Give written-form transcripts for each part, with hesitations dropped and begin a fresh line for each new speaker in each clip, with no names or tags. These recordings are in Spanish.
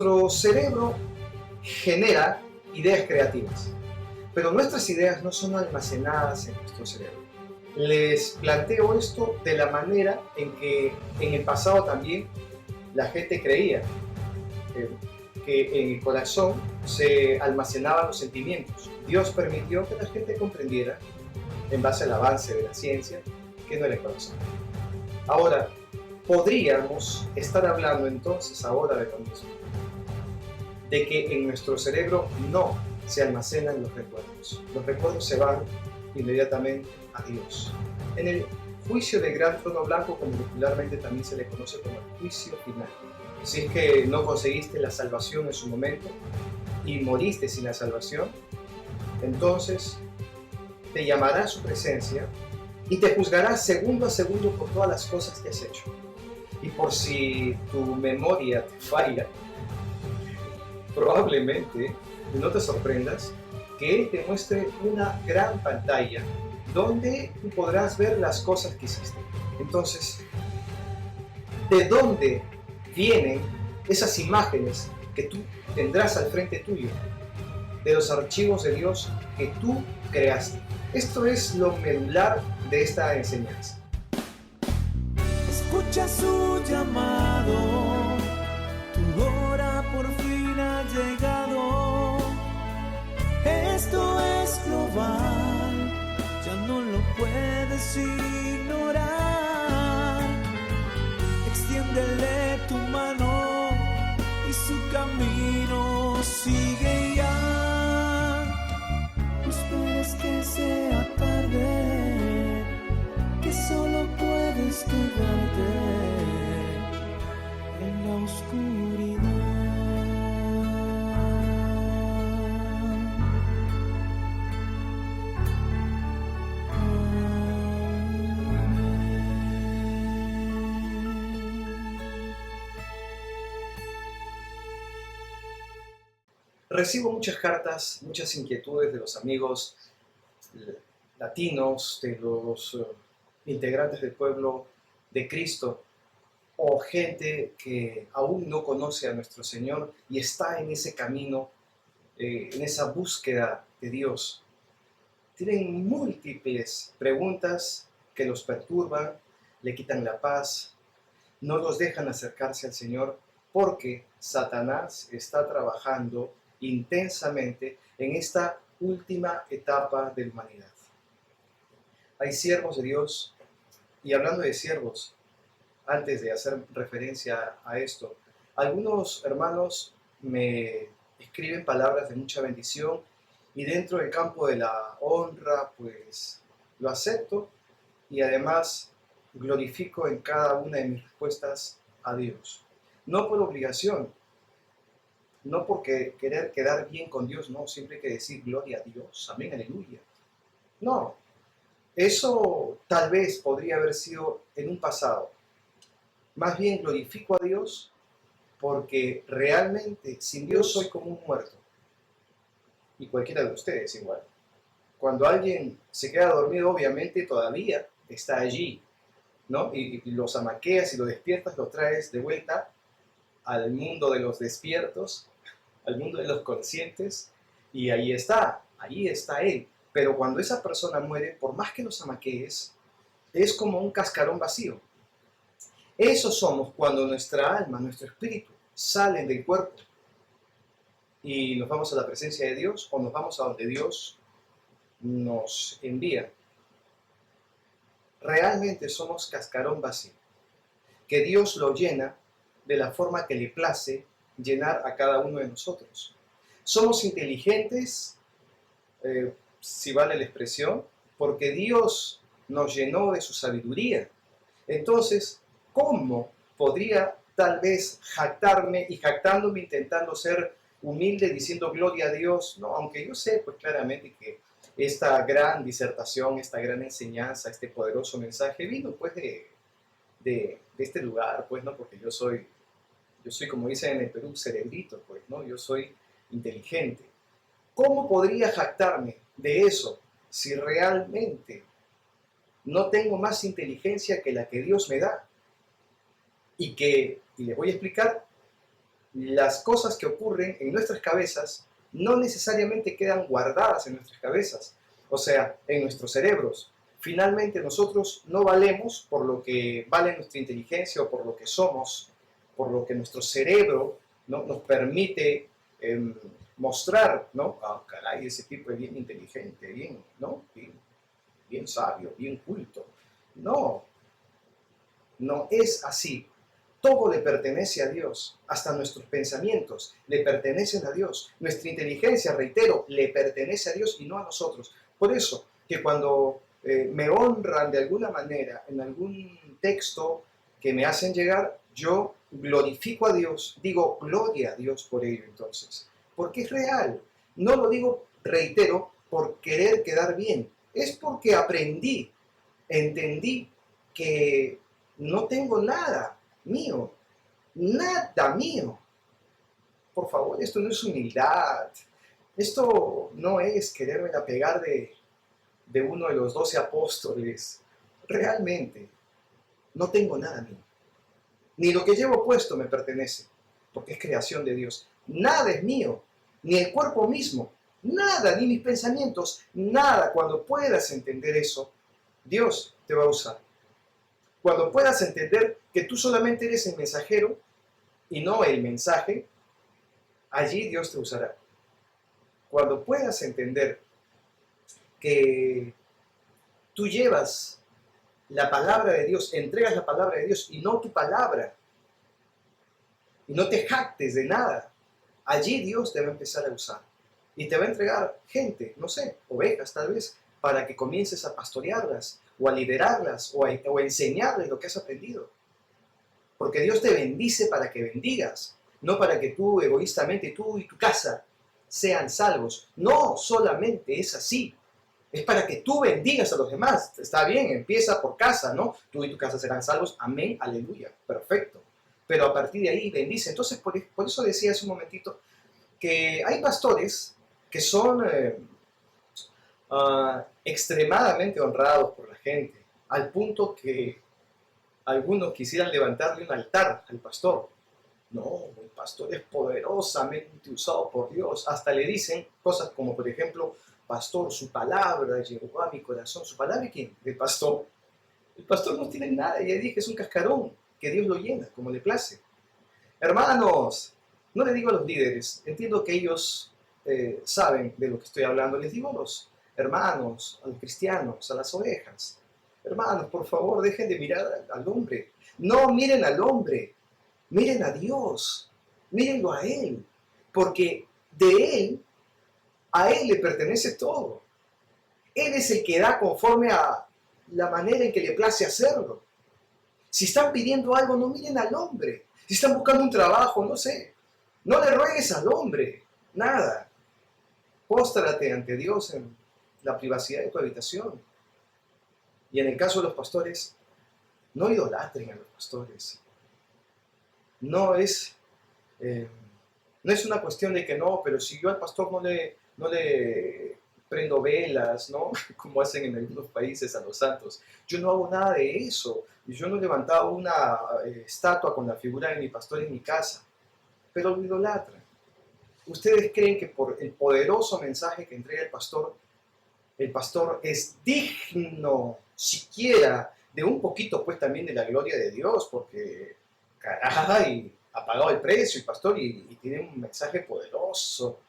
Nuestro cerebro genera ideas creativas, pero nuestras ideas no son almacenadas en nuestro cerebro. Les planteo esto de la manera en que en el pasado también la gente creía eh, que en el corazón se almacenaban los sentimientos. Dios permitió que la gente comprendiera, en base al avance de la ciencia, que no era el corazón. Ahora, podríamos estar hablando entonces ahora de lo mismo, de que en nuestro cerebro no se almacenan los recuerdos. Los recuerdos se van inmediatamente a Dios. En el juicio del gran trono blanco, como popularmente también se le conoce como el juicio final. Si es que no conseguiste la salvación en su momento y moriste sin la salvación, entonces te llamará a su presencia y te juzgará segundo a segundo por todas las cosas que has hecho. Y por si tu memoria te falla, probablemente no te sorprendas que Él te muestre una gran pantalla donde tú podrás ver las cosas que hiciste. Entonces, ¿de dónde vienen esas imágenes que tú tendrás al frente tuyo? De los archivos de Dios que tú creaste. Esto es lo medular de esta enseñanza.
Escucha su llamado, tu hora por fin ha llegado. Esto es global, ya no lo puedes ignorar. Extiéndele tu mano y su camino sigue ya. No esperes que sea tarde, que solo puedes quedarte en la oscuridad.
Recibo muchas cartas, muchas inquietudes de los amigos latinos, de los integrantes del pueblo de Cristo, o gente que aún no conoce a nuestro Señor y está en ese camino, en esa búsqueda de Dios. Tienen múltiples preguntas que los perturban, le quitan la paz, no los dejan acercarse al Señor porque Satanás está trabajando intensamente en esta última etapa de la humanidad. Hay siervos de Dios, y hablando de siervos, antes de hacer referencia a esto, algunos hermanos me escriben palabras de mucha bendición y dentro del campo de la honra, pues lo acepto y además glorifico en cada una de mis respuestas a Dios. No por obligación, no porque querer quedar bien con Dios, no, siempre hay que decir gloria a Dios, amén, aleluya. No, eso tal vez podría haber sido en un pasado. Más bien glorifico a Dios porque realmente sin Dios soy como un muerto. Y cualquiera de ustedes igual. Cuando alguien se queda dormido, obviamente todavía está allí, ¿no? Y los amaqueas y lo despiertas, lo traes de vuelta al mundo de los despiertos, al mundo de los conscientes, y ahí está Él. Pero cuando esa persona muere, por más que los amaquees, es como un cascarón vacío. Eso somos cuando nuestra alma, nuestro espíritu, salen del cuerpo y nos vamos a la presencia de Dios o nos vamos a donde Dios nos envía. Realmente somos cascarón vacío, que Dios lo llena de la forma que le place llenar a cada uno de nosotros. Somos inteligentes, si vale la expresión, porque Dios nos llenó de su sabiduría. Entonces, ¿cómo podría tal vez jactarme y jactándome intentando ser humilde diciendo gloria a Dios? No, aunque yo sé pues claramente que esta gran disertación, esta gran enseñanza, este poderoso mensaje vino pues de este lugar, pues, ¿no? Porque yo soy como dicen en el Perú, cerebrito, pues, ¿no? Yo soy inteligente. ¿Cómo podría jactarme de eso si realmente no tengo más inteligencia que la que Dios me da? Y les voy a explicar las cosas que ocurren en nuestras cabezas no necesariamente quedan guardadas en nuestras cabezas, o sea, en nuestros cerebros. Finalmente nosotros no valemos por lo que vale nuestra inteligencia o por lo que somos, por lo que nuestro cerebro, ¿no?, nos permite mostrar, ¿no? Ah, caray, ese tipo es bien inteligente, bien, ¿no? Bien sabio, bien culto. No, no es así. Todo le pertenece a Dios, hasta nuestros pensamientos le pertenecen a Dios. Nuestra inteligencia, reitero, le pertenece a Dios y no a nosotros. Por eso, que cuando me honran de alguna manera en algún texto que me hacen llegar, yo glorifico a Dios, digo gloria a Dios por ello entonces, porque es real. No lo digo, reitero, por querer quedar bien, es porque aprendí, entendí que no tengo nada mío, nada mío. Por favor, esto no es humildad, esto no es quererme pegar de uno de los 12 apóstoles. Realmente, no tengo nada mío. Ni lo que llevo puesto me pertenece, porque es creación de Dios. Nada es mío, ni el cuerpo mismo, nada, ni mis pensamientos, nada. Cuando puedas entender eso, Dios te va a usar. Cuando puedas entender que tú solamente eres el mensajero y no el mensaje, allí Dios te usará. Cuando puedas entender que tú llevas la palabra de Dios, entregas la palabra de Dios y no tu palabra, y no te jactes de nada, allí Dios te va a empezar a usar. Y te va a entregar gente, no sé, ovejas tal vez, para que comiences a pastorearlas, o a liderarlas, o a enseñarles lo que has aprendido. Porque Dios te bendice para que bendigas, no para que tú egoístamente, tú y tu casa, sean salvos. No solamente es así. Es para que tú bendigas a los demás. Está bien, empieza por casa, ¿no? Tú y tu casa serán salvos. Amén, aleluya. Perfecto. Pero a partir de ahí bendice. Entonces, por eso decía hace un momentito que hay pastores que son extremadamente honrados por la gente, al punto que algunos quisieran levantarle un altar al pastor. No, el pastor es poderosamente usado por Dios. Hasta le dicen cosas como, por ejemplo, pastor, su palabra llegó a mi corazón. ¿Su palabra quién? ¿Del pastor? El pastor no tiene nada, ya dije, es un cascarón, que Dios lo llena como le place. Hermanos, no le digo a los líderes, entiendo que ellos saben de lo que estoy hablando, les digo a los hermanos, a los cristianos, a las ovejas. Hermanos, por favor, dejen de mirar al hombre. No miren al hombre, miren a Dios, mírenlo a Él, porque a Él le pertenece todo. Él es el que da conforme a la manera en que le place hacerlo. Si están pidiendo algo, no miren al hombre. Si están buscando un trabajo, no sé, no le ruegues al hombre, nada. Póstrate ante Dios en la privacidad de tu habitación. Y en el caso de los pastores, no idolatren a los pastores. No es una cuestión de que no, pero si yo al pastor no le prendo velas, ¿no? Como hacen en algunos países a los santos. Yo no hago nada de eso. Yo no he levantado una estatua con la figura de mi pastor en mi casa. Pero lo idolatran. ¿Ustedes creen que por el poderoso mensaje que entrega el pastor es digno siquiera de un poquito pues también de la gloria de Dios? Porque, caray, ha pagado el precio el pastor y tiene un mensaje poderoso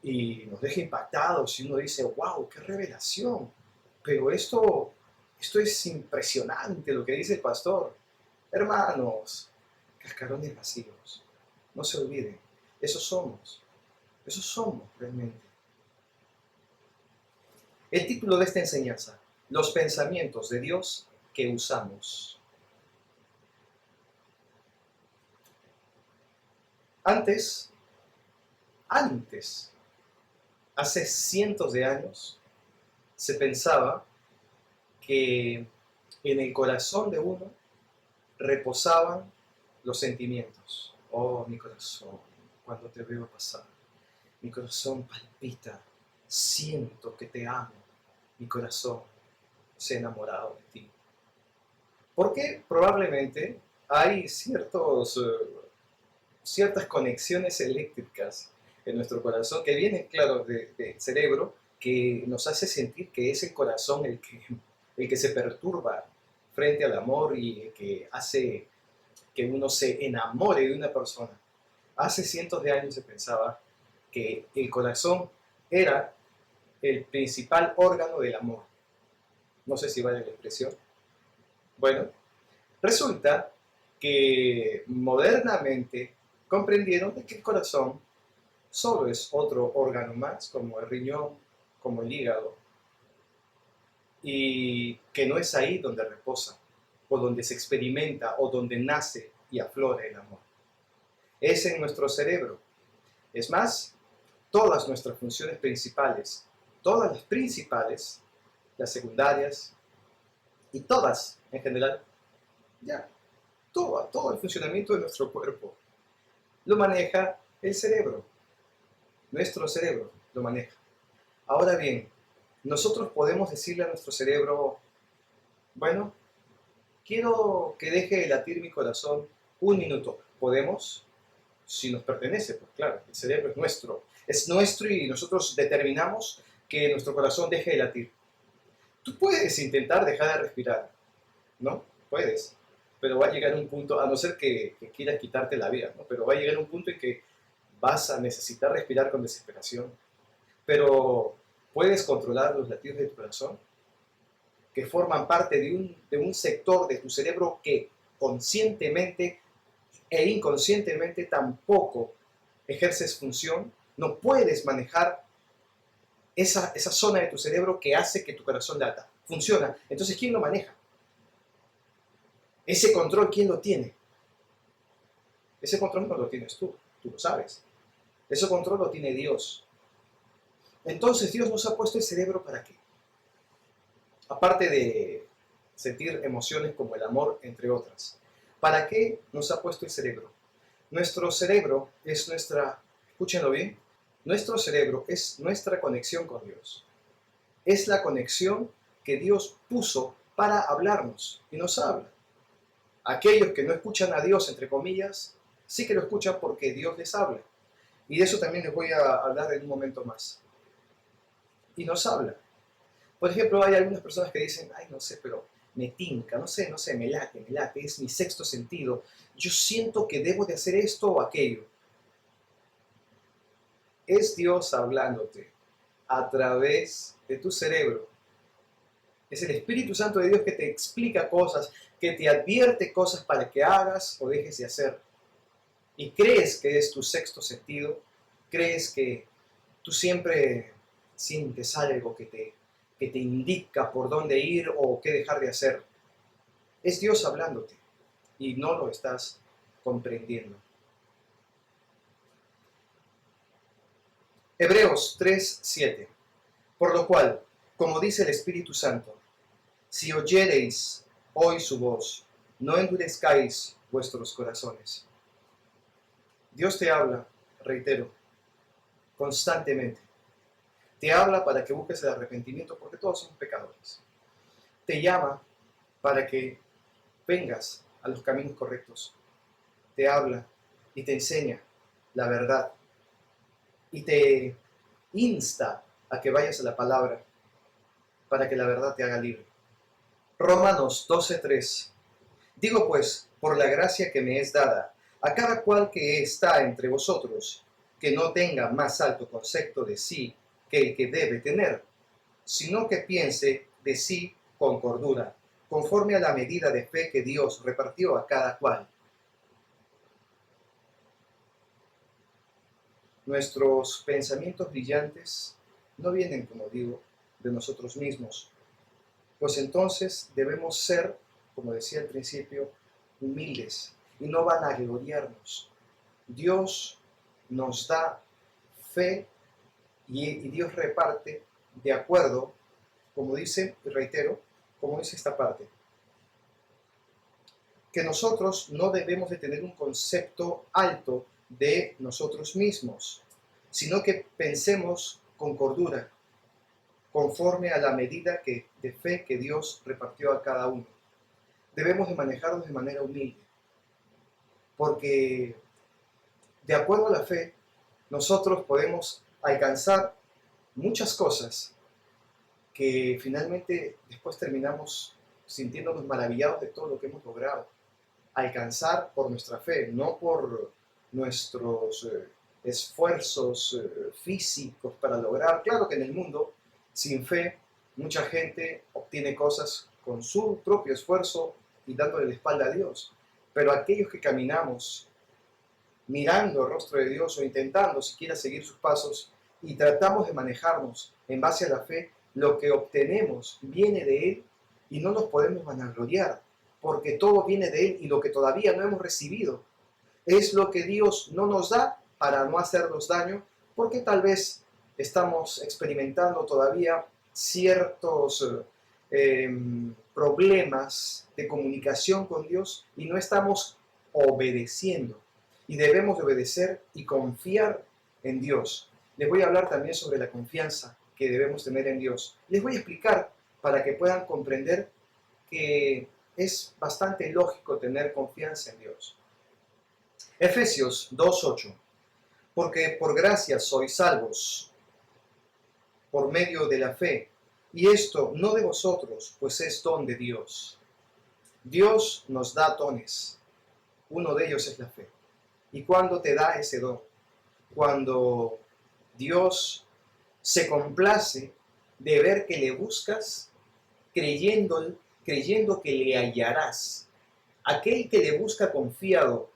y nos deja impactados y uno dice, wow, qué revelación. Pero esto es impresionante lo que dice el pastor. Hermanos, cascarones vacíos, no se olviden, esos somos realmente. El título de esta enseñanza, los pensamientos de Dios que usamos. Antes, hace cientos de años, se pensaba que en el corazón de uno reposaban los sentimientos. Oh, mi corazón, cuando te veo pasar, mi corazón palpita, siento que te amo, mi corazón se ha enamorado de ti. Porque probablemente hay ciertos ciertas conexiones eléctricas en nuestro corazón que vienen, claro, del cerebro, que nos hace sentir que es el corazón el que se perturba frente al amor y el que hace que uno se enamore de una persona. Hace cientos de años se pensaba que el corazón era el principal órgano del amor. No sé si vale la expresión. Bueno, resulta que modernamente comprendieron de que el corazón solo es otro órgano más, como el riñón, como el hígado, y que no es ahí donde reposa, o donde se experimenta, o donde nace y aflora el amor. Es en nuestro cerebro. Es más, todas nuestras funciones principales, todas las principales, las secundarias y todas en general, ya, todo el funcionamiento de nuestro cuerpo lo maneja el cerebro. Nuestro cerebro lo maneja. Ahora bien, nosotros podemos decirle a nuestro cerebro, bueno, quiero que deje de latir mi corazón un minuto. ¿Podemos? Si nos pertenece, pues claro, el cerebro es nuestro y nosotros determinamos que nuestro corazón deje de latir. Tú puedes intentar dejar de respirar, ¿no? Puedes, pero va a llegar un punto, a no ser que quieras quitarte la vida, ¿no? Pero va a llegar un punto en que vas a necesitar respirar con desesperación. Pero puedes controlar los latidos de tu corazón, que forman parte de un sector de tu cerebro que conscientemente e inconscientemente tampoco ejerces función. No puedes manejar esa zona de tu cerebro que hace que tu corazón lata. Funciona. Entonces, ¿quién lo maneja? Ese control, ¿quién lo tiene? Ese control no lo tienes tú lo sabes. Ese control lo tiene Dios. Entonces, Dios nos ha puesto el cerebro ¿para qué? Aparte de sentir emociones como el amor, entre otras. ¿Para qué nos ha puesto el cerebro? Nuestro cerebro es escúchenlo bien, nuestro cerebro es nuestra conexión con Dios. Es la conexión que Dios puso para hablarnos y nos habla. Aquellos que no escuchan a Dios, entre comillas, sí que lo escuchan porque Dios les habla. Y de eso también les voy a hablar en un momento más. Y nos habla. Por ejemplo, hay algunas personas que dicen, ay, no sé, pero me tinca, no sé, me late, es mi sexto sentido. Yo siento que debo de hacer esto o aquello. Es Dios hablándote a través de tu cerebro. Es el Espíritu Santo de Dios que te explica cosas, que te advierte cosas para que hagas o dejes de hacer. Y crees que es tu sexto sentido, crees que tú siempre sientes algo que te indica por dónde ir o qué dejar de hacer. Es Dios hablándote y no lo estás comprendiendo. Hebreos 3:7. Por lo cual, como dice el Espíritu Santo, si oyereis hoy su voz, no endurezcáis vuestros corazones. Dios te habla, reitero, constantemente. Te habla para que busques el arrepentimiento porque todos somos pecadores. Te llama para que vengas a los caminos correctos. Te habla y te enseña la verdad. Y te insta a que vayas a la palabra para que la verdad te haga libre. Romanos 12:3. Digo pues, por la gracia que me es dada, a cada cual que está entre vosotros, que no tenga más alto concepto de sí que el que debe tener, sino que piense de sí con cordura, conforme a la medida de fe que Dios repartió a cada cual. Nuestros pensamientos brillantes no vienen, como digo, de nosotros mismos, pues entonces debemos ser, como decía al principio, humildes y no vanagloriarnos. Dios nos da fe y Dios reparte de acuerdo, como dice, y reitero, como dice esta parte, que nosotros no debemos de tener un concepto alto de nosotros mismos, sino que pensemos con cordura, conforme a la medida de fe que Dios repartió a cada uno. Debemos de manejarnos de manera humilde, porque de acuerdo a la fe, nosotros podemos alcanzar muchas cosas que finalmente después terminamos sintiéndonos maravillados de todo lo que hemos logrado. Alcanzar por nuestra fe, no por nuestros esfuerzos físicos para lograr. Claro que en el mundo, sin fe, mucha gente obtiene cosas con su propio esfuerzo y dándole la espalda a Dios. Pero aquellos que caminamos mirando el rostro de Dios o intentando siquiera seguir sus pasos y tratamos de manejarnos en base a la fe, lo que obtenemos viene de Él y no nos podemos vanagloriar, porque todo viene de Él y lo que todavía no hemos recibido es lo que Dios no nos da para no hacernos daño, porque tal vez estamos experimentando todavía ciertos problemas de comunicación con Dios y no estamos obedeciendo. Y debemos de obedecer y confiar en Dios. Les voy a hablar también sobre la confianza que debemos tener en Dios. Les voy a explicar para que puedan comprender que es bastante lógico tener confianza en Dios. Efesios 2:8. Porque por gracia sois salvos, por medio de la fe, y esto no de vosotros, pues es don de Dios. Dios nos da dones. Uno de ellos es la fe. ¿Y cuándo te da ese don? Cuando Dios se complace de ver que le buscas, creyendo que le hallarás. Aquel que le busca confiado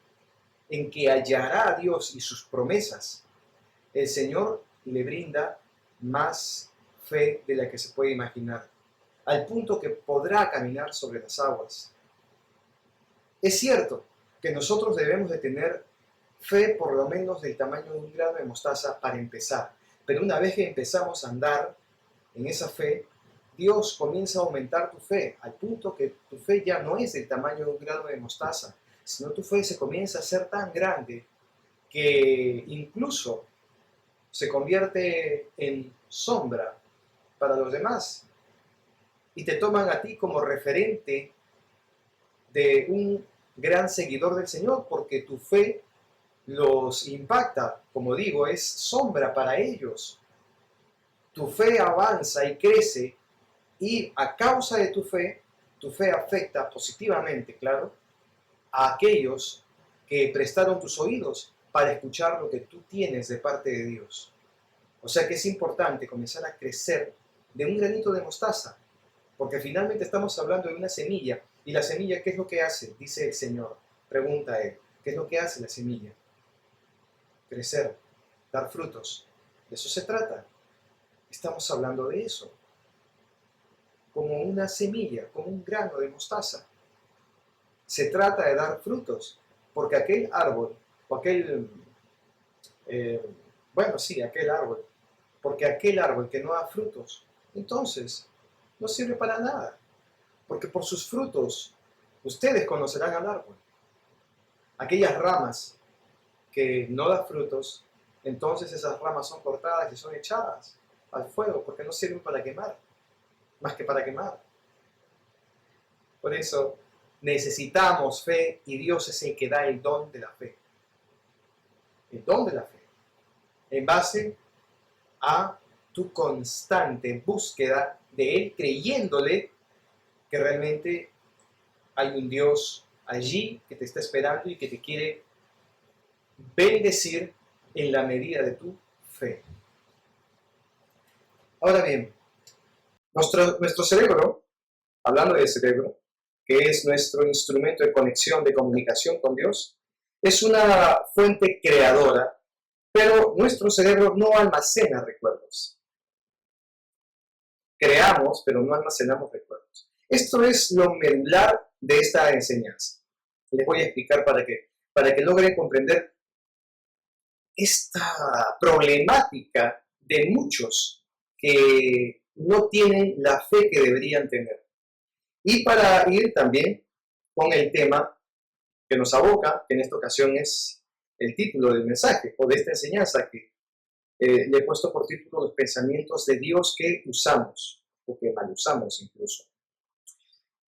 en que hallará a Dios y sus promesas, el Señor le brinda más fe de la que se puede imaginar, al punto que podrá caminar sobre las aguas. Es cierto que nosotros debemos de tener fe por lo menos del tamaño de un grano de mostaza para empezar, pero una vez que empezamos a andar en esa fe, Dios comienza a aumentar tu fe, al punto que tu fe ya no es del tamaño de un grano de mostaza, sino tu fe se comienza a ser tan grande que incluso se convierte en sombra para los demás y te toman a ti como referente de un gran seguidor del Señor, porque tu fe los impacta, como digo, es sombra para ellos. Tu fe avanza y crece y a causa de tu fe afecta positivamente, claro, a aquellos que prestaron tus oídos para escuchar lo que tú tienes de parte de Dios. O sea que es importante comenzar a crecer de un granito de mostaza, porque finalmente estamos hablando de una semilla. ¿Y la semilla qué es lo que hace? Dice el Señor. Pregunta él, ¿qué es lo que hace la semilla? Crecer, dar frutos. De eso se trata. Estamos hablando de eso. Como una semilla, como un grano de mostaza. Se trata de dar frutos, porque aquel árbol, o aquel árbol, porque aquel árbol que no da frutos, entonces no sirve para nada, porque por sus frutos ustedes conocerán al árbol. Aquellas ramas que no dan frutos, entonces esas ramas son cortadas y son echadas al fuego, porque no sirven para quemar, más que para quemar. Por eso necesitamos fe y Dios es el que da el don de la fe. El don de la fe. En base a tu constante búsqueda de Él, creyéndole que realmente hay un Dios allí que te está esperando y que te quiere bendecir en la medida de tu fe. Ahora bien, nuestro cerebro, hablando del cerebro, que es nuestro instrumento de conexión, de comunicación con Dios, es una fuente creadora, pero nuestro cerebro no almacena recuerdos. Creamos, pero no almacenamos recuerdos. Esto es lo medular de esta enseñanza. Les voy a explicar para que logren comprender esta problemática de muchos que no tienen la fe que deberían tener. Y para ir también con el tema que nos aboca, que en esta ocasión es el título del mensaje o de esta enseñanza que le he puesto por título Los pensamientos de Dios que usamos o que mal usamos incluso.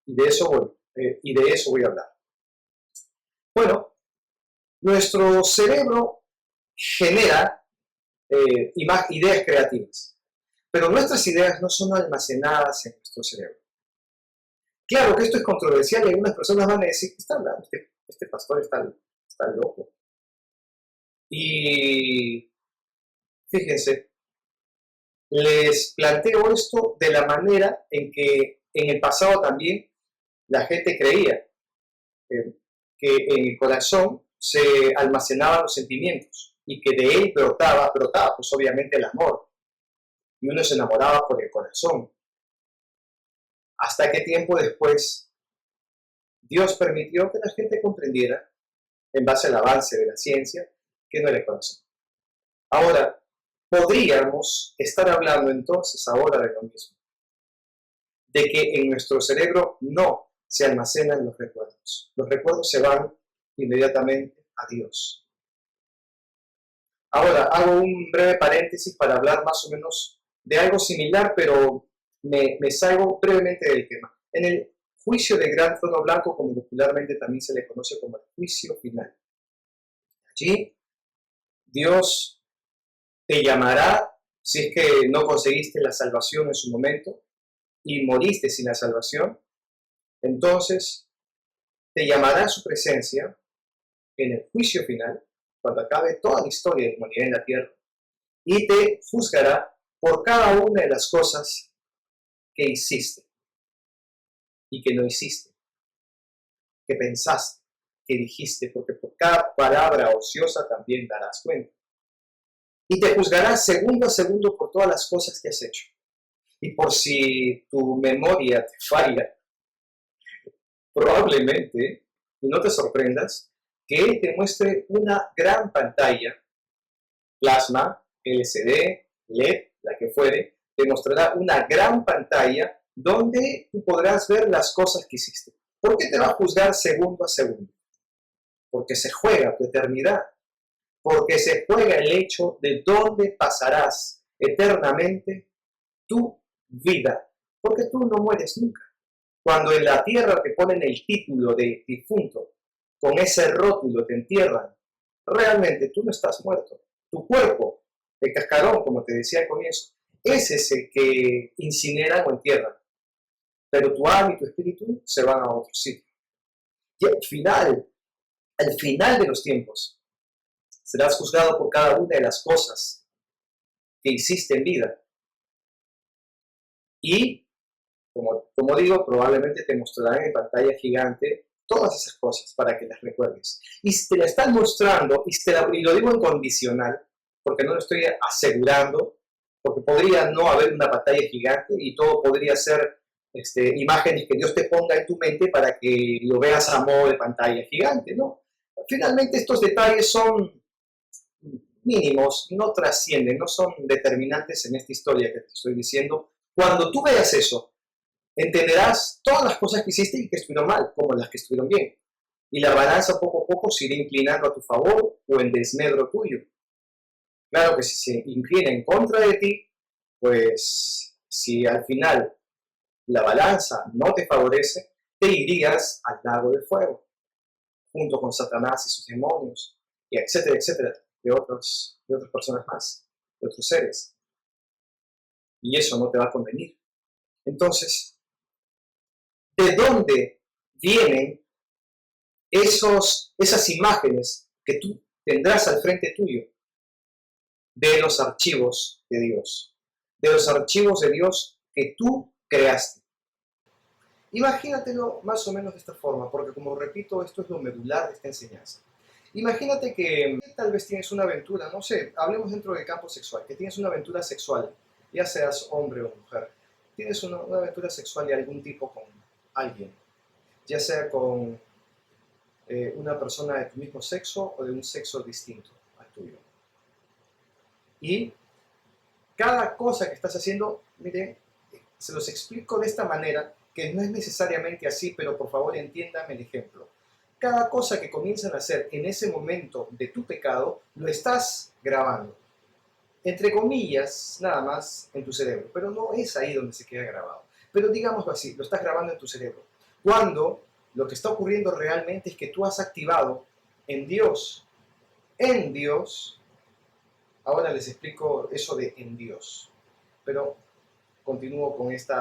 Y de eso voy a hablar. Bueno, nuestro cerebro genera ideas creativas. Pero nuestras ideas no son almacenadas en nuestro cerebro. Claro que esto es controversial y algunas personas van a decir, ¿qué está hablando? Este pastor está loco. Y fíjense, les planteo esto de la manera en que en el pasado también la gente creía que en el corazón se almacenaban los sentimientos y que de él brotaba pues obviamente el amor. Y uno se enamoraba por el corazón. ¿Hasta qué tiempo después Dios permitió que la gente comprendiera, en base al avance de la ciencia, que no era el corazón? Ahora, podríamos estar hablando entonces ahora de lo mismo, de que en nuestro cerebro no se almacenan los recuerdos. Los recuerdos se van inmediatamente a Dios. Ahora, hago un breve paréntesis para hablar más o menos de algo similar, pero me salgo brevemente del tema. En el juicio del gran trono blanco, como popularmente también se le conoce como el juicio final. Allí, Dios te llamará si es que no conseguiste la salvación en su momento y moriste sin la salvación. Entonces, te llamará a su presencia en el juicio final, cuando acabe toda la historia de la humanidad en la tierra, y te juzgará por cada una de las cosas que hiciste y que no hiciste, que pensaste, que dijiste, porque por cada palabra ociosa también darás cuenta. Y te juzgará segundo a segundo por todas las cosas que has hecho. Y por si tu memoria te falla, probablemente, y no te sorprendas, que Él te muestre una gran pantalla, plasma, LCD, LED, la que fuere, te mostrará una gran pantalla donde tú podrás ver las cosas que hiciste. ¿Por qué te va a juzgar segundo a segundo? Porque se juega tu eternidad. Porque se juega el hecho de dónde pasarás eternamente tu vida. Porque tú no mueres nunca. Cuando en la tierra te ponen el título de difunto, con ese rótulo te entierran, realmente tú no estás muerto. Tu cuerpo, de cascarón, como te decía al comienzo, es ese que incineran o entierran. Pero tu alma y tu espíritu se van a otro sitio. Y al final de los tiempos, serás juzgado por cada una de las cosas que hiciste en vida. Y, como digo, probablemente te mostrarán en pantalla gigante todas esas cosas para que las recuerdes. Y si te la están mostrando, y lo digo en condicional, porque no lo estoy asegurando, porque podría no haber una pantalla gigante y todo podría ser imágenes que Dios te ponga en tu mente para que lo veas a modo de pantalla gigante, ¿no? Finalmente estos detalles son mínimos, no trascienden, no son determinantes en esta historia que te estoy diciendo. Cuando tú veas eso, entenderás todas las cosas que hiciste y que estuvieron mal, como las que estuvieron bien. Y la balanza poco a poco se irá inclinando a tu favor o en desmedro tuyo. Claro que si se inclina en contra de ti, pues si al final la balanza no te favorece, te irías al lago de fuego, junto con Satanás y sus demonios, y etcétera, etcétera, de otras personas más, de otros seres. Y eso no te va a convenir. Entonces, ¿de dónde vienen esas imágenes que tú tendrás al frente tuyo? De los archivos de Dios. De los archivos de Dios que tú creaste. Imagínatelo más o menos de esta forma, porque como repito, esto es lo medular de esta enseñanza. Imagínate que tal vez tienes una aventura, no sé, hablemos dentro del campo sexual, que tienes una aventura sexual, ya seas hombre o mujer, tienes una aventura sexual de algún tipo con alguien, ya sea con una persona de tu mismo sexo o de un sexo distinto al tuyo. Y cada cosa que estás haciendo, miren, se los explico de esta manera, que no es necesariamente así, pero por favor entiéndame el ejemplo. Cada cosa que comienzan a hacer en ese momento de tu pecado, lo estás grabando. Entre comillas, nada más en tu cerebro, pero no es ahí donde se queda grabado. Pero digámoslo así, lo estás grabando en tu cerebro. Cuando lo que está ocurriendo realmente es que tú has activado en Dios, Ahora les explico eso de en Dios, pero continúo con este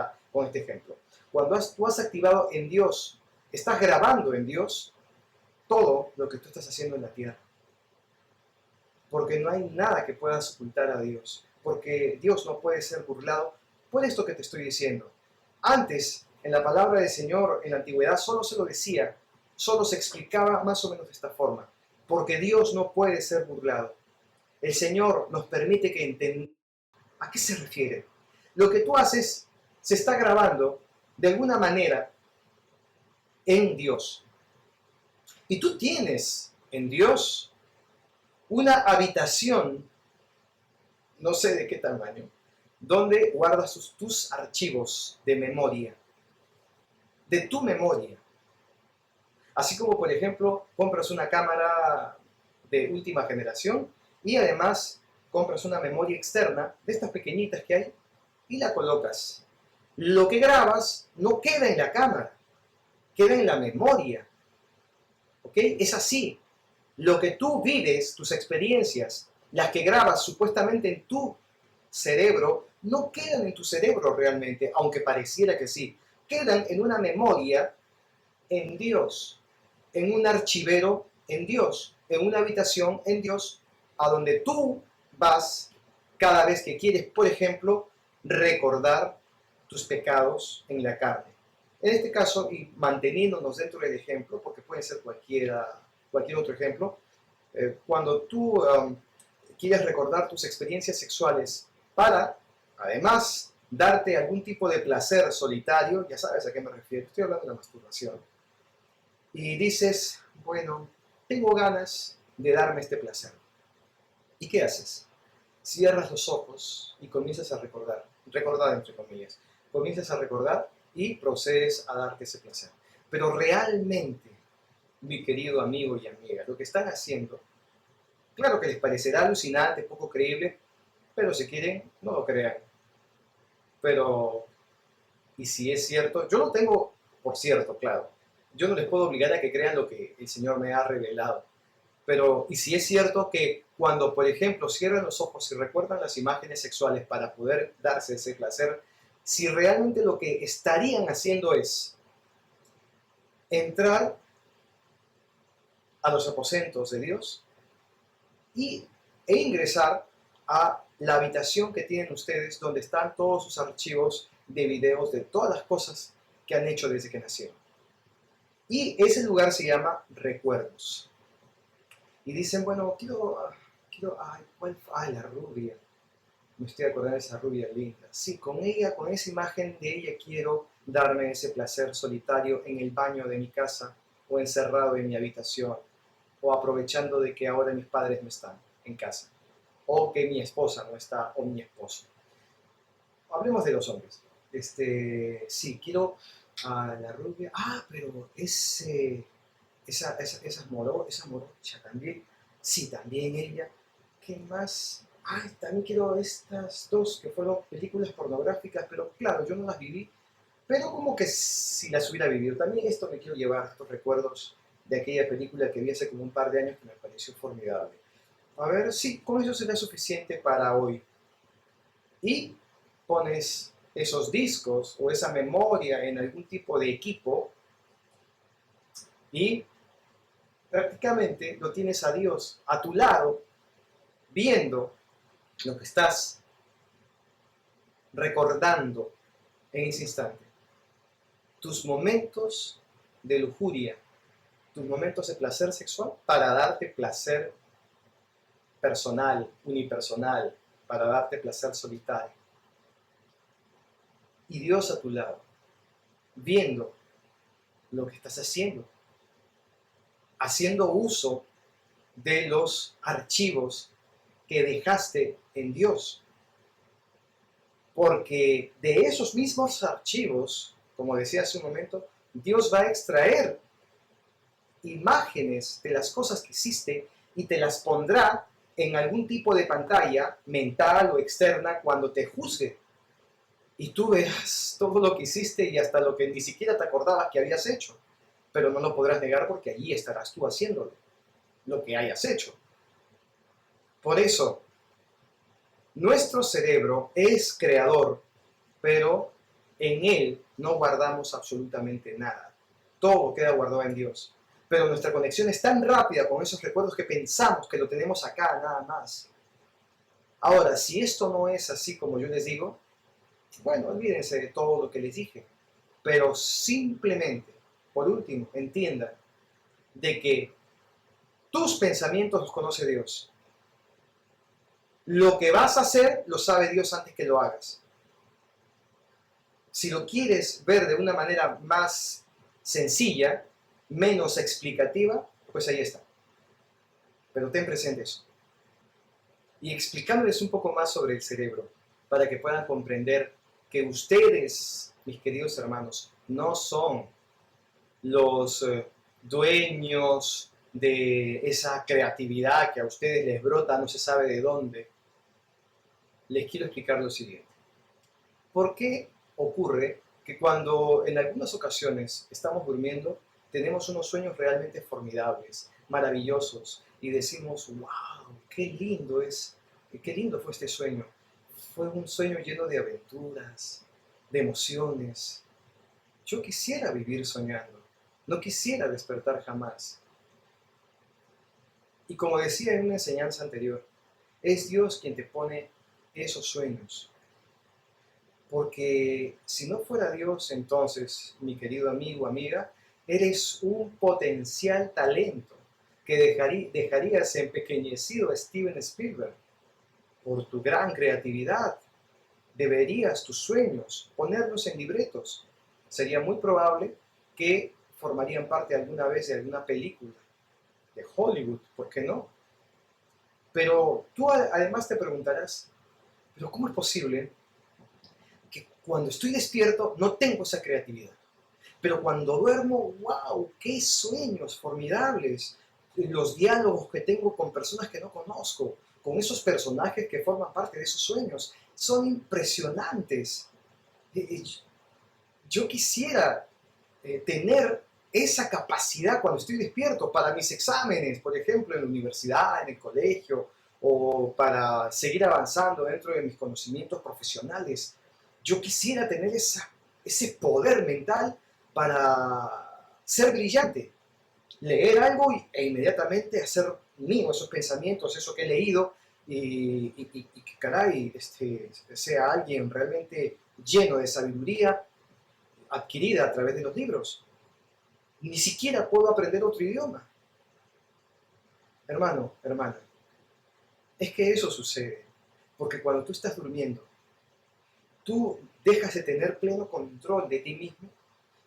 ejemplo. Cuando tú has activado en Dios, estás grabando en Dios todo lo que tú estás haciendo en la tierra. Porque no hay nada que puedas ocultar a Dios. Porque Dios no puede ser burlado por esto que te estoy diciendo. Antes, en la palabra del Señor, en la antigüedad, solo se lo decía, solo se explicaba más o menos de esta forma. Porque Dios no puede ser burlado. El Señor nos permite que entendamos a qué se refiere. Lo que tú haces se está grabando de alguna manera en Dios. Y tú tienes en Dios una habitación, no sé de qué tamaño, donde guardas tus archivos de memoria, de tu memoria. Así como, por ejemplo, compras una cámara de última generación y además compras una memoria externa de estas pequeñitas que hay y la colocas. Lo que grabas no queda en la cámara, queda en la memoria. ¿Ok? Es así. Lo que tú vives, tus experiencias, las que grabas supuestamente en tu cerebro, no quedan en tu cerebro realmente, aunque pareciera que sí. Quedan en una memoria en Dios, en un archivero en Dios, en una habitación en Dios, a donde tú vas cada vez que quieres, por ejemplo, recordar tus pecados en la carne. En este caso, y manteniéndonos dentro del ejemplo, porque puede ser cualquier otro ejemplo, cuando tú quieres recordar tus experiencias sexuales para, además, darte algún tipo de placer solitario, ya sabes a qué me refiero, estoy hablando de la masturbación, y dices, bueno, tengo ganas de darme este placer. ¿Y qué haces? Cierras los ojos y comienzas a recordar entre comillas, comienzas a recordar y procedes a darte ese placer. Pero realmente, mi querido amigo y amiga, lo que están haciendo, claro que les parecerá alucinante, poco creíble, pero si quieren, no lo crean. Pero, y si es cierto, yo lo tengo por cierto, claro. Yo no les puedo obligar a que crean lo que el Señor me ha revelado. Pero, y si es cierto que cuando, por ejemplo, cierran los ojos y recuerdan las imágenes sexuales para poder darse ese placer, si realmente lo que estarían haciendo es entrar a los aposentos de Dios e ingresar a la habitación que tienen ustedes, donde están todos sus archivos de videos de todas las cosas que han hecho desde que nacieron. Y ese lugar se llama recuerdos. Y dicen, bueno, ay, la rubia. Me estoy acordando de esa rubia linda. Sí, con ella, con esa imagen de ella quiero darme ese placer solitario en el baño de mi casa o encerrado en mi habitación o aprovechando de que ahora mis padres no están en casa o que mi esposa no está o mi esposo. Hablemos de los hombres. Sí, quiero a la rubia. Ah, pero esa morocha también. Sí, también ella. ¿Qué más? Ay, también quiero estas dos que fueron películas pornográficas, pero claro, yo no las viví, pero como que si las hubiera vivido. También esto me quiero llevar, estos recuerdos de aquella película que vi hace como un par de años que me pareció formidable. A ver, sí, con eso será suficiente para hoy. Y pones esos discos o esa memoria en algún tipo de equipo y prácticamente lo tienes a Dios a tu lado, viendo lo que estás recordando en ese instante. Tus momentos de lujuria, tus momentos de placer sexual para darte placer personal, unipersonal, para darte placer solitario. Y Dios a tu lado, viendo lo que estás haciendo uso de los archivos que dejaste en Dios. Porque de esos mismos archivos, como decía hace un momento, Dios va a extraer imágenes de las cosas que hiciste y te las pondrá en algún tipo de pantalla mental o externa cuando te juzgue. Y tú veas todo lo que hiciste y hasta lo que ni siquiera te acordabas que habías hecho. Pero no lo podrás negar porque allí estarás tú haciéndolo, lo que hayas hecho. Por eso, Nuestro cerebro es creador, pero en él no guardamos absolutamente nada. Todo queda guardado en Dios. Pero nuestra conexión es tan rápida con esos recuerdos que pensamos que lo tenemos acá, nada más. Ahora, si esto no es así como yo les digo, bueno, olvídense de todo lo que les dije. Pero simplemente, por último, entiendan de que tus pensamientos los conoce Dios. Lo que vas a hacer lo sabe Dios antes que lo hagas. Si lo quieres ver de una manera más sencilla, menos explicativa, pues ahí está. Pero ten presente eso. Y explicándoles un poco más sobre el cerebro, para que puedan comprender que ustedes, mis queridos hermanos, no son los dueños de esa creatividad que a ustedes les brota no se sabe de dónde. Les quiero explicar lo siguiente. ¿Por qué ocurre que cuando en algunas ocasiones estamos durmiendo, tenemos unos sueños realmente formidables, maravillosos, y decimos, wow, qué lindo fue este sueño? Fue un sueño lleno de aventuras, de emociones. Yo quisiera vivir soñando, no quisiera despertar jamás. Y como decía en una enseñanza anterior, es Dios quien te pone esos sueños. Porque si no fuera Dios, entonces, mi querido amigo, amiga, eres un potencial talento que dejarías empequeñecido a Steven Spielberg por tu gran creatividad. Deberías tus sueños ponerlos en libretos. Sería muy probable que formarían parte alguna vez de alguna película de Hollywood, ¿por qué no? Pero tú además te preguntarás, ¿pero cómo es posible que cuando estoy despierto no tengo esa creatividad? Pero cuando duermo, wow, qué sueños formidables. Los diálogos que tengo con personas que no conozco, con esos personajes que forman parte de esos sueños, son impresionantes. Yo quisiera tener esa capacidad cuando estoy despierto para mis exámenes, por ejemplo, en la universidad, en el colegio, o para seguir avanzando dentro de mis conocimientos profesionales. Yo quisiera tener ese poder mental para ser brillante, leer algo e inmediatamente hacer mío esos pensamientos, eso que he leído, y que caray, sea alguien realmente lleno de sabiduría adquirida a través de los libros. Ni siquiera puedo aprender otro idioma. Hermano, hermana, es que eso sucede, porque cuando tú estás durmiendo, tú dejas de tener pleno control de ti mismo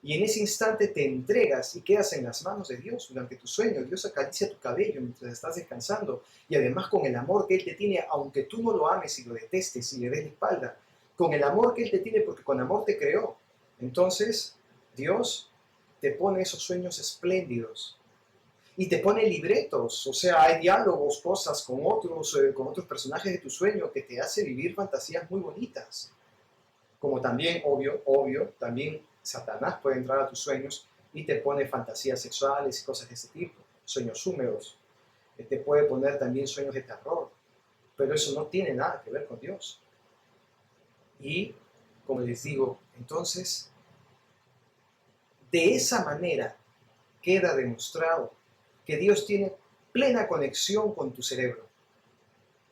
y en ese instante te entregas y quedas en las manos de Dios durante tu sueño. Dios acaricia tu cabello mientras estás descansando y además con el amor que Él te tiene, aunque tú no lo ames y lo detestes y le des la espalda, con el amor que Él te tiene porque con amor te creó. Entonces, Dios te pone esos sueños espléndidos y te pone libretos, o sea, hay diálogos, cosas con otros personajes de tu sueño que te hace vivir fantasías muy bonitas. Como también, obvio, también Satanás puede entrar a tus sueños y te pone fantasías sexuales y cosas de ese tipo, sueños húmedos. Te puede poner también sueños de terror, pero eso no tiene nada que ver con Dios. Y, como les digo, entonces, de esa manera queda demostrado que Dios tiene plena conexión con tu cerebro.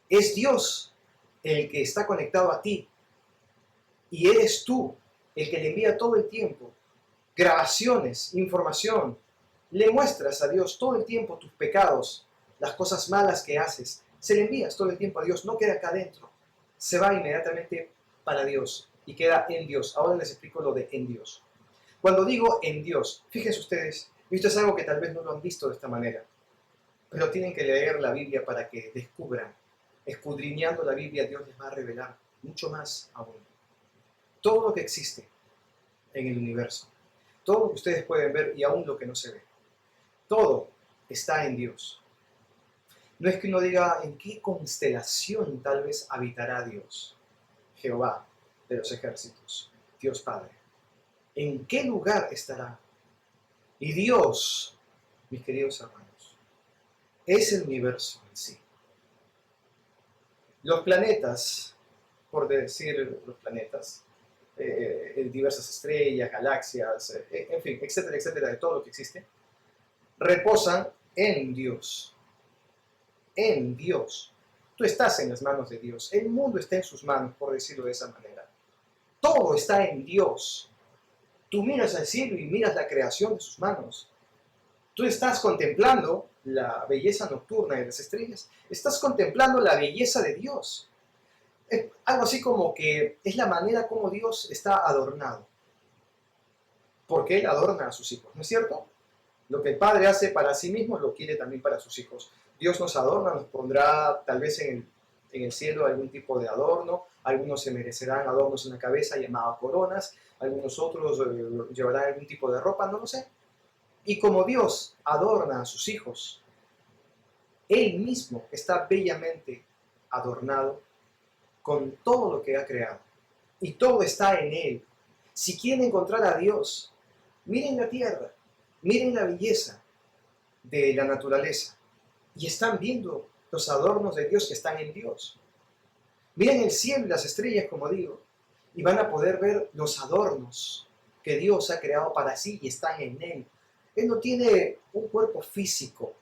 Es Dios el que está conectado a ti y eres tú el que le envía todo el tiempo grabaciones, información. Le muestras a Dios todo el tiempo tus pecados, las cosas malas que haces. Se le envías todo el tiempo a Dios, no queda acá adentro. Se va inmediatamente para Dios y queda en Dios. Ahora les explico lo de en Dios. Cuando digo en Dios, fíjense ustedes, y esto es algo que tal vez no lo han visto de esta manera, pero tienen que leer la Biblia para que descubran. Escudriñando la Biblia, Dios les va a revelar mucho más aún. Todo lo que existe en el universo, todo lo que ustedes pueden ver y aún lo que no se ve, todo está en Dios. No es que uno diga en qué constelación tal vez habitará Dios, Jehová de los ejércitos, Dios Padre. ¿En qué lugar estará? Y Dios, mis queridos hermanos, es el universo en sí. Los planetas por decir los planetas, diversas estrellas, galaxias, en fin, etcétera, etcétera, de todo lo que existe, reposan en Dios. En Dios. Tú estás en las manos de Dios. El mundo está en sus manos, por decirlo de esa manera. Todo está en Dios. Tú miras al cielo y miras la creación de sus manos. Tú estás contemplando la belleza nocturna de las estrellas. Estás contemplando la belleza de Dios. Es algo así como que es la manera como Dios está adornado. Porque Él adorna a sus hijos, ¿no es cierto? Lo que el Padre hace para sí mismo lo quiere también para sus hijos. Dios nos adorna, nos pondrá tal vez en el cielo algún tipo de adorno. Algunos se merecerán adornos en la cabeza llamados coronas. Algunos otros llevarán algún tipo de ropa, no lo sé. Y como Dios adorna a sus hijos, Él mismo está bellamente adornado con todo lo que ha creado. Y todo está en Él. Si quieren encontrar a Dios, miren la tierra, miren la belleza de la naturaleza. Y están viendo los adornos de Dios que están en Dios. Miren el cielo y las estrellas, como digo, y van a poder ver los adornos que Dios ha creado para sí y están en Él. Él no tiene un cuerpo físico,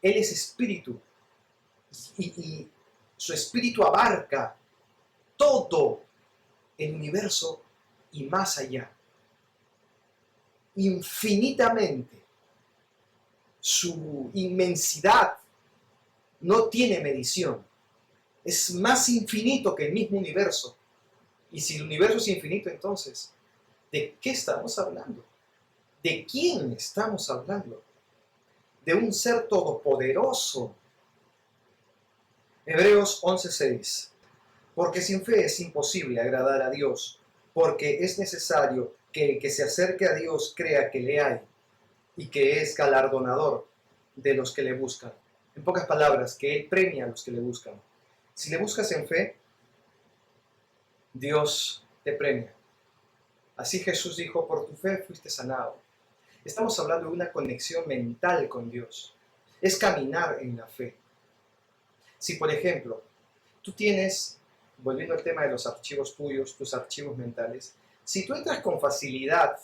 Él es espíritu. Y su espíritu abarca todo el universo y más allá. Infinitamente. Su inmensidad no tiene medición. Es más infinito que el mismo universo. Y si el universo es infinito, entonces, ¿de qué estamos hablando? ¿De quién estamos hablando? De un ser todopoderoso. Hebreos 11:6. Porque sin fe es imposible agradar a Dios, porque es necesario que el que se acerque a Dios crea que le hay y que es galardonador de los que le buscan. En pocas palabras, que Él premia a los que le buscan. Si le buscas en fe, Dios te premia. Así Jesús dijo, por tu fe fuiste sanado. Estamos hablando de una conexión mental con Dios. Es caminar en la fe. Si, por ejemplo, tú tienes, volviendo al tema de los archivos tuyos, tus archivos mentales, si tú entras con facilidad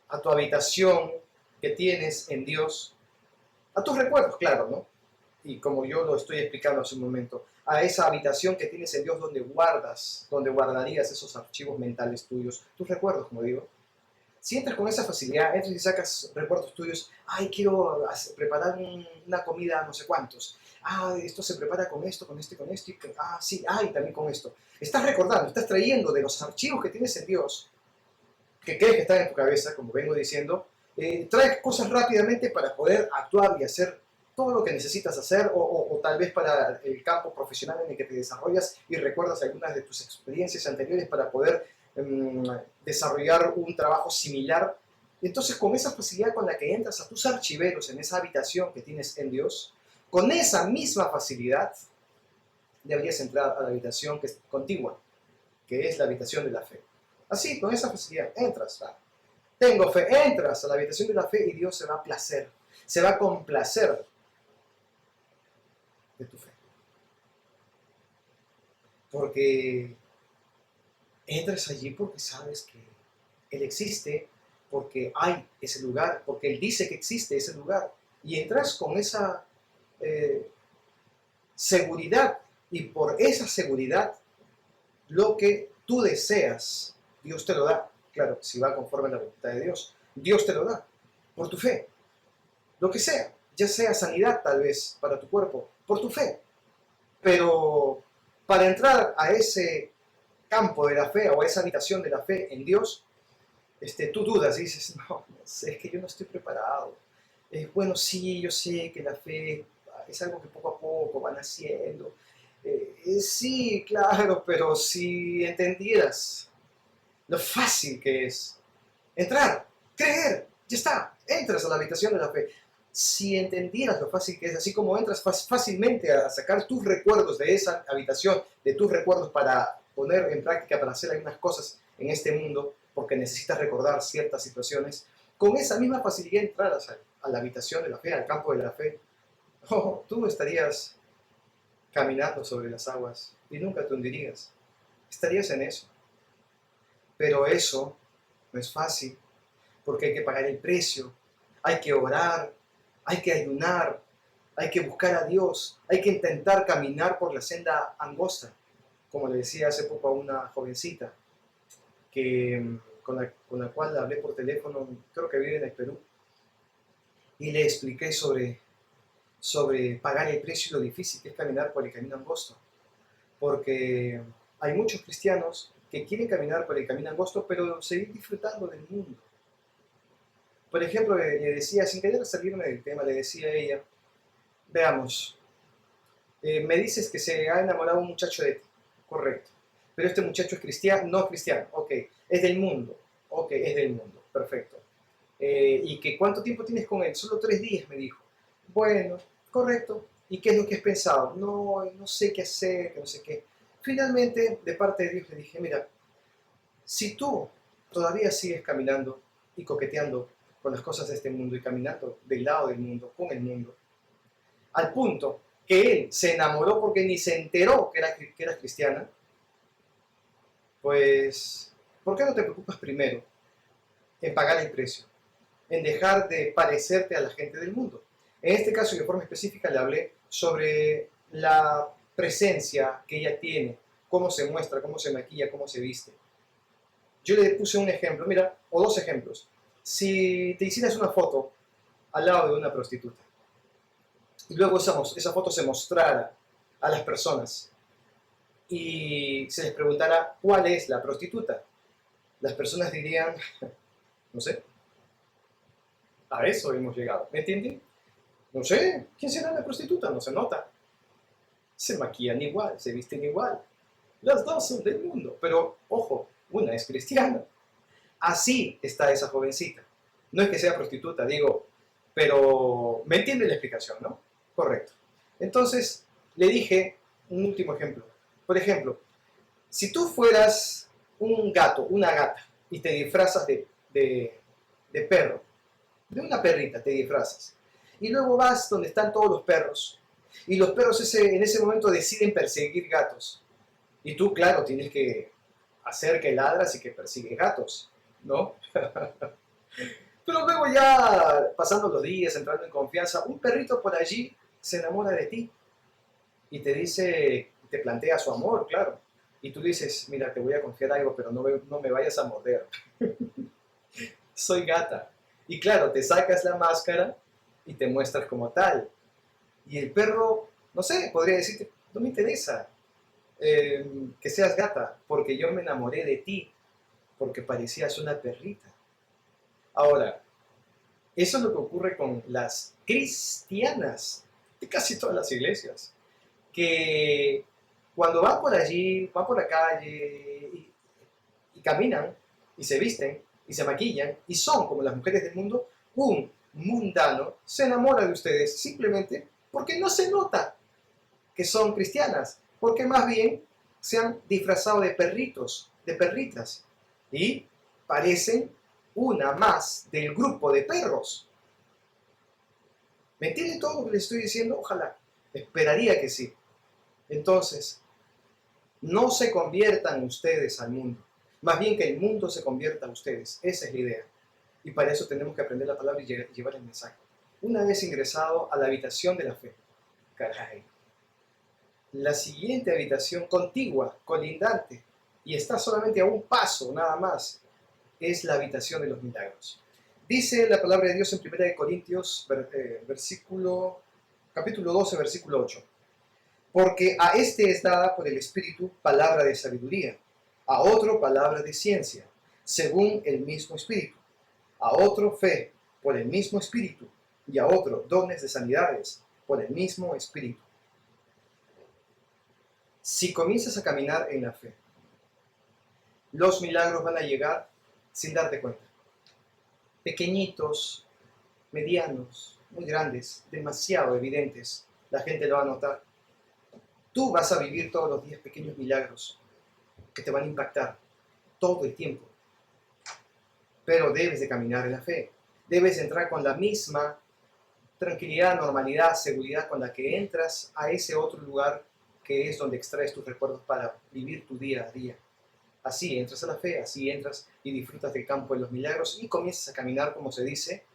a tu habitación que tienes en Dios, a tus recuerdos, claro, ¿no? Y como yo lo estoy explicando hace un momento, a esa habitación que tienes en Dios donde guardarías esos archivos mentales tuyos, tus recuerdos, como digo. Si entras con esa facilidad, entras y sacas recuerdos tuyos, ay, quiero preparar una comida no sé cuántos, esto se prepara con esto, con esto y con esto, y sí, también con esto. Estás recordando, estás trayendo de los archivos que tienes en Dios, que crees que están en tu cabeza, como vengo diciendo, trae cosas rápidamente para poder actuar y hacer todo lo que necesitas hacer o tal vez para el campo profesional en el que te desarrollas y recuerdas algunas de tus experiencias anteriores para poder desarrollar un trabajo similar. Entonces, con esa facilidad con la que entras a tus archiveros en esa habitación que tienes en Dios, con esa misma facilidad deberías entrar a la habitación que es contigua, que es la habitación de la fe. Así, con esa facilidad, entras. Tengo fe, entras a la habitación de la fe y Dios se va a placer, se va a complacer de tu fe. Porque entras allí porque sabes que Él existe, porque hay ese lugar, porque Él dice que existe ese lugar. Y entras con esa seguridad, y por esa seguridad, lo que tú deseas, Dios te lo da. Claro, si va conforme a la voluntad de Dios, Dios te lo da, por tu fe. Lo que sea, ya sea sanidad tal vez para tu cuerpo, por tu fe. Pero para entrar a ese campo de la fe o a esa habitación de la fe en Dios, tú dudas y dices, no sé, es que yo no estoy preparado. Bueno, sí, yo sé que la fe es algo que poco a poco van haciendo. Sí, claro, pero si entendieras lo fácil que es entrar, creer, ya está, entras a la habitación de la fe. Si entendieras lo fácil que es, así como entras fácilmente a sacar tus recuerdos de esa habitación, de tus recuerdos para poner en práctica, para hacer algunas cosas en este mundo, porque necesitas recordar ciertas situaciones, con esa misma facilidad entrarás a la habitación de la fe, al campo de la fe, tú estarías caminando sobre las aguas y nunca te hundirías. estarías en eso. Pero eso no es fácil, porque hay que pagar el precio, hay que orar, hay que ayunar, hay que buscar a Dios, hay que intentar caminar por la senda angosta, como le decía hace poco a una jovencita con la cual hablé por teléfono, creo que vive en el Perú, y le expliqué sobre pagar el precio y lo difícil que es caminar por el camino angosto, porque hay muchos cristianos que quieren caminar por el camino angosto, pero seguir disfrutando del mundo. Por ejemplo, le decía, sin querer salirme del tema, le decía a ella, veamos, me dices que se ha enamorado un muchacho de ti, correcto, pero este muchacho es cristiano, no es cristiano, ok, es del mundo, ok, es del mundo, perfecto. ¿Y que cuánto tiempo tienes con él? Solo 3 días, me dijo. Bueno, correcto. ¿Y qué es lo que has pensado? No, no sé qué hacer, no sé qué. Finalmente, de parte de Dios, le dije, mira, si tú todavía sigues caminando y coqueteando con las cosas de este mundo y caminando del lado del mundo, con el mundo, al punto que él se enamoró porque ni se enteró que eras cristiana, pues, ¿por qué no te preocupas primero en pagar el precio, en dejar de parecerte a la gente del mundo? En este caso, y de forma específica, le hablé sobre la presencia que ella tiene, cómo se muestra, cómo se maquilla, cómo se viste. Yo le puse un ejemplo, mira, o 2 ejemplos. Si te hicieras una foto al lado de una prostituta y luego esa foto se mostrara a las personas y se les preguntara cuál es la prostituta, las personas dirían, no sé, a eso hemos llegado, ¿me entienden? No sé, ¿quién será la prostituta? No se nota. Se maquillan igual, se visten igual. Las dos son del mundo, pero ojo, una es cristiana. Así está esa jovencita. No es que sea prostituta, digo, pero me entiende la explicación, ¿no? Correcto. Entonces, le dije un último ejemplo. Por ejemplo, si tú fueras un gato, una gata, y te disfrazas de perro, de una perrita te disfrazas, y luego vas donde están todos los perros, y los perros en ese momento deciden perseguir gatos, y tú, claro, tienes que hacer que ladras y que persigues gatos, ¿no? Pero luego ya, pasando los días, entrando en confianza, un perrito por allí se enamora de ti y te dice, te plantea su amor, claro. Y tú dices, mira, te voy a confiar algo, pero no me vayas a morder. Soy gata. Y claro, te sacas la máscara y te muestras como tal. Y el perro, no sé, podría decirte, no me interesa que seas gata, porque yo me enamoré de ti, porque parecías una perrita. Ahora, eso es lo que ocurre con las cristianas de casi todas las iglesias, que cuando van por allí, van por la calle y caminan y se visten y se maquillan y son como las mujeres del mundo, un mundano se enamora de ustedes simplemente porque no se nota que son cristianas, porque más bien se han disfrazado de perritos, de perritas, y parecen una más del grupo de perros. ¿Me entienden todo lo que les estoy diciendo? Ojalá. Esperaría que sí. Entonces, no se conviertan ustedes al mundo, más bien que el mundo se convierta a ustedes. Esa es la idea. Y para eso tenemos que aprender la palabra y llevar el mensaje. Una vez ingresado a la habitación de la fe, caray, la siguiente habitación contigua, colindante, y está solamente a un paso nada más, es la habitación de los milagros. Dice la palabra de Dios en 1 Corintios, capítulo 12, versículo 8. Porque a este es dada por el Espíritu palabra de sabiduría, a otro palabra de ciencia, según el mismo Espíritu, a otro fe por el mismo Espíritu, y a otro dones de sanidades por el mismo Espíritu. Si comienzas a caminar en la fe, los milagros van a llegar sin darte cuenta. Pequeñitos, medianos, muy grandes, demasiado evidentes, la gente lo va a notar. Tú vas a vivir todos los días pequeños milagros que te van a impactar todo el tiempo. Pero debes de caminar en la fe. Debes entrar con la misma tranquilidad, normalidad, seguridad con la que entras a ese otro lugar que es donde extraes tus recuerdos para vivir tu día a día. Así entras a la fe, así entras y disfrutas del campo de los milagros y comienzas a caminar, como se dice,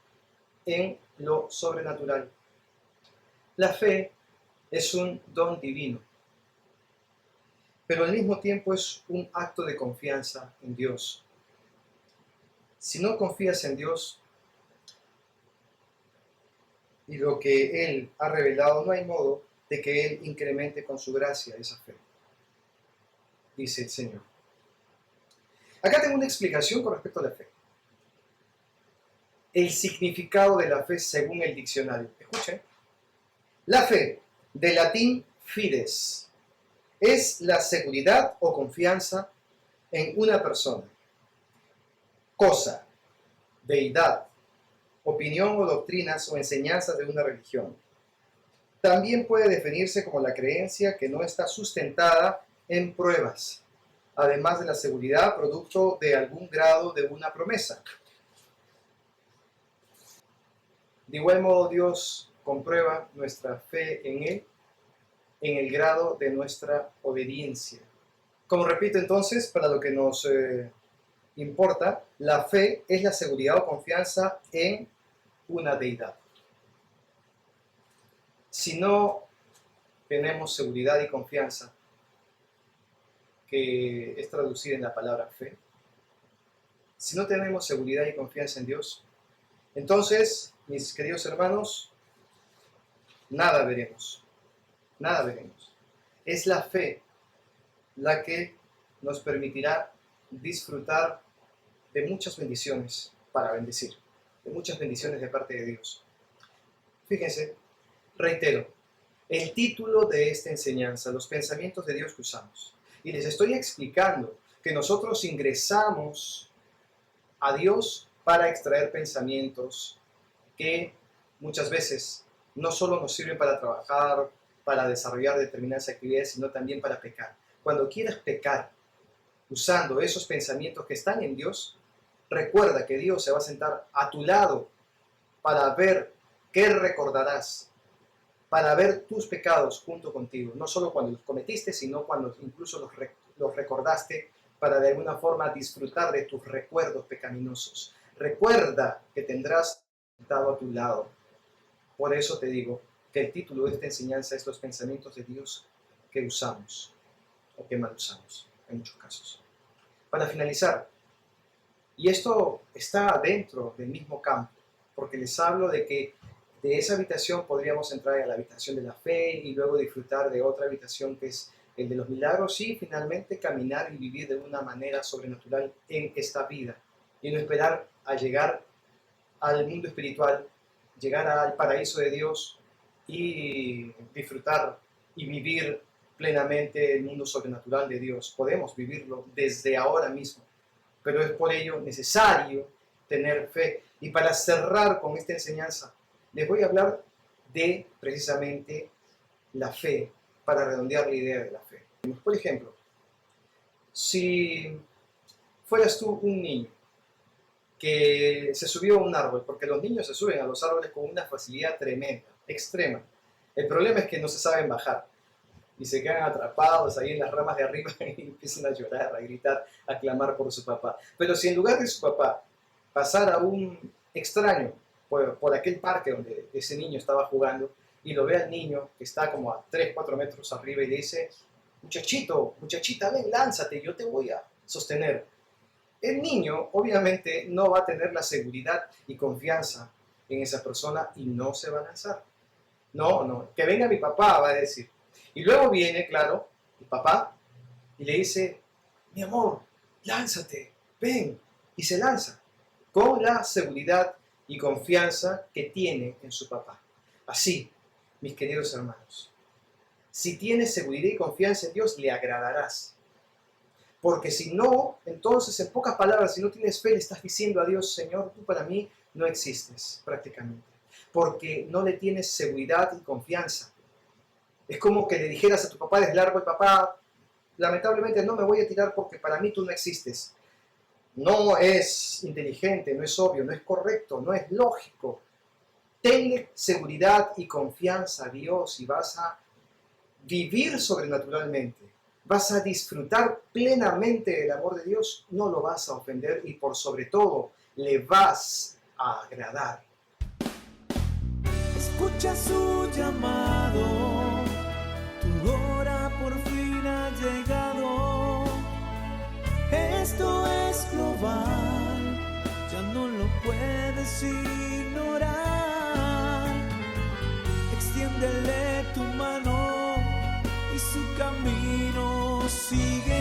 en lo sobrenatural. La fe es un don divino, pero al mismo tiempo es un acto de confianza en Dios. Si no confías en Dios y lo que Él ha revelado, no hay modo de que Él incremente con su gracia esa fe, dice el Señor. Acá tengo una explicación con respecto a la fe. El significado de la fe según el diccionario. Escuchen. La fe, de latín fides, es la seguridad o confianza en una persona, cosa, deidad, opinión o doctrinas o enseñanzas de una religión. También puede definirse como la creencia que no está sustentada en pruebas, además de la seguridad producto de algún grado de una promesa. De igual modo, Dios comprueba nuestra fe en Él en el grado de nuestra obediencia. Como repito entonces, para lo que nos importa, la fe es la seguridad o confianza en una deidad. Si no tenemos seguridad y confianza, que es traducida en la palabra fe, si no tenemos seguridad y confianza en Dios, entonces, mis queridos hermanos, nada veremos, nada veremos. Es la fe la que nos permitirá disfrutar de muchas bendiciones para bendecir, de muchas bendiciones de parte de Dios. Fíjense, reitero, el título de esta enseñanza, los pensamientos de Dios que usamos. Y les estoy explicando que nosotros ingresamos a Dios para extraer pensamientos que muchas veces no solo nos sirven para trabajar, para desarrollar determinadas actividades, sino también para pecar. Cuando quieras pecar usando esos pensamientos que están en Dios, recuerda que Dios se va a sentar a tu lado para ver qué recordarás, para ver tus pecados junto contigo, no solo cuando los cometiste, sino cuando incluso los recordaste, para de alguna forma disfrutar de tus recuerdos pecaminosos. Recuerda que tendrás sentado a tu lado. Por eso te digo que el título de esta enseñanza es los pensamientos de Dios que usamos, o que mal usamos, en muchos casos. Para finalizar, y esto está dentro del mismo campo, porque les hablo de que de esa habitación podríamos entrar a la habitación de la fe y luego disfrutar de otra habitación que es el de los milagros y finalmente caminar y vivir de una manera sobrenatural en esta vida y no esperar a llegar al mundo espiritual, llegar al paraíso de Dios y disfrutar y vivir plenamente el mundo sobrenatural de Dios. Podemos vivirlo desde ahora mismo, pero es por ello necesario tener fe. Y para cerrar con esta enseñanza, les voy a hablar de precisamente la fe, para redondear la idea de la fe. Por ejemplo, si fueras tú un niño que se subió a un árbol, porque los niños se suben a los árboles con una facilidad tremenda, extrema. El problema es que no se saben bajar y se quedan atrapados ahí en las ramas de arriba y empiezan a llorar, a gritar, a clamar por su papá. Pero si en lugar de su papá pasara un extraño por aquel parque donde ese niño estaba jugando y lo ve al niño que está como a 3, 4 metros arriba y le dice: muchachito, muchachita, ven, lánzate, yo te voy a sostener. El niño obviamente no va a tener la seguridad y confianza en esa persona y no se va a lanzar. No, que venga mi papá, va a decir. Y luego viene, claro, el papá y le dice: mi amor, lánzate, ven, y se lanza con la seguridad y confianza que tiene en su papá. Así, mis queridos hermanos, si tienes seguridad y confianza en Dios, le agradarás. Porque si no, entonces, en pocas palabras, si no tienes fe, le estás diciendo a Dios: Señor, tú para mí no existes, prácticamente. Porque no le tienes seguridad y confianza. Es como que le dijeras a tu papá desde el árbol: papá, lamentablemente no me voy a tirar porque para mí tú no existes. No es inteligente, no es obvio, no es correcto, no es lógico. Tenle seguridad y confianza a Dios y vas a vivir sobrenaturalmente, vas a disfrutar plenamente el amor de Dios, no lo vas a ofender y por sobre todo le vas a agradar.
Escucha su llamado, tu hora por fin ha llegado. Esto es global, ya no lo puedes ignorar. Extiéndele tu mano y su camino sigue.